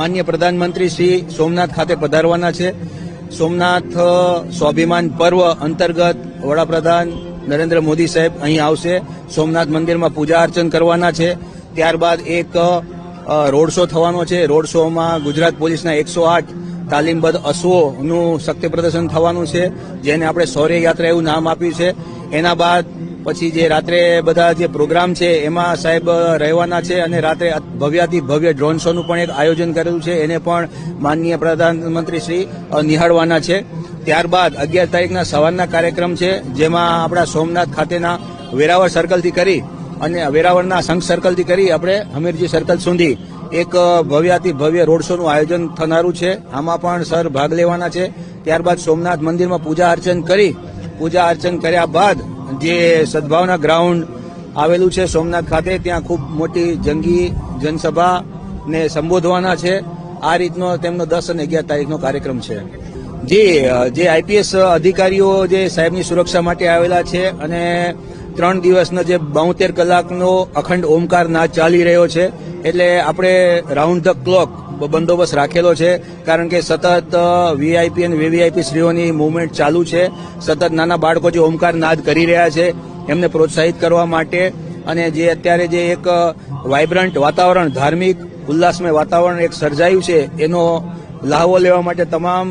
માનનીય પ્રધાનમંત્રી શ્રી સોમનાથ ખાતે પધારવાના છે. સોમનાથ સ્વાભિમાન પર્વ અંતર્ગત વડાપ્રધાન નરેન્દ્ર મોદી સાહેબ અહીં આવશે. સોમનાથ મંદિરમાં પૂજા અર્ચન કરવાના છે. ત્યારબાદ એક રોડ શો થવાનો છે. રોડ શોમાં ગુજરાત પોલીસના 108 તાલીમબદ્ધ અશ્વોનું શક્તિ પ્રદર્શન થવાનું છે, જેને આપણે શૌર્ય યાત્રા એવું નામ આપ્યું છે. એના બાદ પછી જે રાત્રે બધા જે પ્રોગ્રામ છે એમાં સાહેબ રહેવાના છે અને રાત્રે ભવ્યાતિ ભવ્ય ડ્રોન શોનું પણ એક આયોજન કરેલું છે, એને પણ માનનીય પ્રધાનમંત્રી શ્રી નિહાળવાના છે. ત્યારબાદ 11 તારીખના સવારના કાર્યક્રમ છે, જેમાં આપણા સોમનાથ ખાતેના વેરાવળ સર્કલથી કરી અને વેરાવળના સંઘ સર્કલથી કરી આપણે હમીરજી સર્કલ સુધી એક ભવ્યાતિ ભવ્ય રોડ શોનું આયોજન થનારું છે. આમાં પણ સર ભાગ લેવાના છે. ત્યારબાદ સોમનાથ મંદિરમાં પૂજા અર્ચન કર્યા બાદ જે સદભાવના ગ્રાઉન્ડ આવેલું છે સોમનાથ ખાતે, ત્યાં ખૂબ મોટી જંગી જનસભાને સંબોધવાના છે. આ રીતનો તેમનો 10 અને 11 તારીખનો કાર્યક્રમ છે. જે આઈપીએસ અધિકારીઓ જે સાહેબની સુરક્ષા માટે આવેલા છે અને 3 દિવસનો જે 72 કલાકનો અખંડ ઓમકાર નાદ ચાલી રહ્યો છે, એટલે આપણે રાઉન્ડ ધ ક્લોક બંદોબસ્ત રાખેલો છે. કારણ કે સતત વીઆઈપી અને વીવીઆઈપી શ્રીઓની મુવમેન્ટ ચાલુ છે. સતત નાના બાળકો જે ઓમકાર નાદ કરી રહ્યા છે એમને પ્રોત્સાહિત કરવા માટે અને જે અત્યારે જે એક વાઇબ્રન્ટ વાતાવરણ, ધાર્મિક ઉલ્લાસમય વાતાવરણ એક સર્જાયું છે, એનો લાહવો લેવા માટે તમામ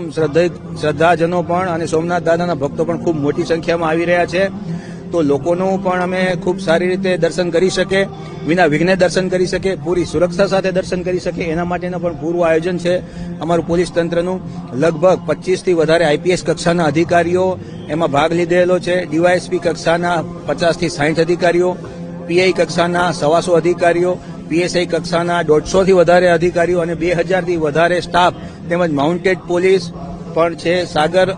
શ્રદ્ધાજનો પણ અને સોમનાથ દાદાના ભક્તો પણ ખૂબ મોટી સંખ્યામાં આવી રહ્યા છે. તો લોકોનું પણ અમે ખૂબ સારી રીતે દર્શન કરી શકે, વિના વિઘ્ને દર્શન કરી શકે, પૂરી સુરક્ષા સાથે દર્શન કરી શકે, એના માટેનું પણ પૂરું આયોજન છે અમારું પોલીસ તંત્રનું. લગભગ 25થી વધારે આઈપીએસ કક્ષાના અધિકારીઓ એમાં ભાગ લીધેલો છે. ડીવાયએસપી કક્ષાના 50થી 60 અધિકારીઓ, પીઆઈ કક્ષાના 125 અધિકારીઓ, પીએસઆઈ કક્ષાના 150થી વધારે અધિકારીઓ અને 2000થી વધારે સ્ટાફ તેમજ માઉન્ટેડ પોલીસ પણ છે.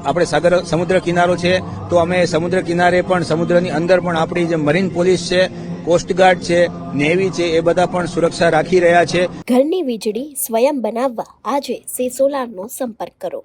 આપણે સમુદ્ર કિનારો છે, તો અમે સમુદ્ર કિનારે પણ સમુદ્રની અંદર પણ આપણી જે મરીન પોલીસ છે, કોસ્ટગાર્ડ છે, નેવી છે, એ બધા પણ સુરક્ષા રાખી રહ્યા છે. ઘરની વીજળી સ્વયં બનાવવા આજે સે સોલારનો સંપર્ક કરો.